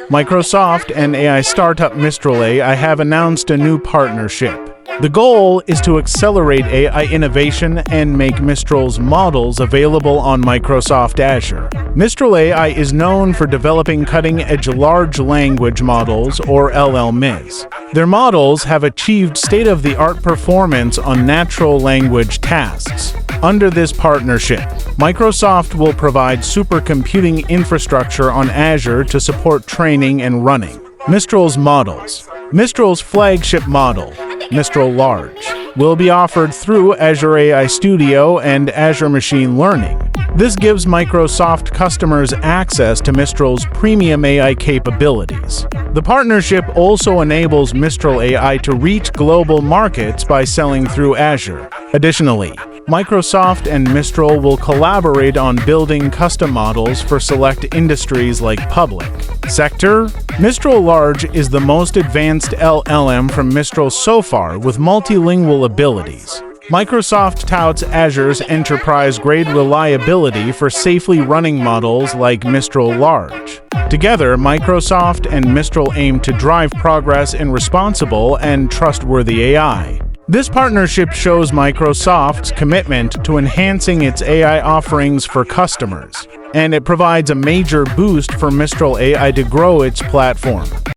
Microsoft and AI startup Mistral AI have announced a new partnership. The goal is to accelerate AI innovation and make Mistral's models available on Microsoft Azure. Mistral AI is known for developing cutting-edge large language models, or LLMs. Their models have achieved state-of-the-art performance on natural language tasks. Under this partnership, Microsoft will provide supercomputing infrastructure on Azure to support training and running. Mistral's models. Mistral's flagship model, Mistral Large, will be offered through Azure AI Studio and Azure Machine Learning. This gives Microsoft customers access to Mistral's premium AI capabilities. The partnership also enables Mistral AI to reach global markets by selling through Azure. Additionally, Microsoft and Mistral will collaborate on building custom models for select industries like public sector. Mistral Large is the most advanced LLM from Mistral so far with multilingual abilities. Microsoft touts Azure's enterprise-grade reliability for safely running models like Mistral Large. Together, Microsoft and Mistral aim to drive progress in responsible and trustworthy AI. This partnership shows Microsoft's commitment to enhancing its AI offerings for customers, and it provides a major boost for Mistral AI to grow its platform.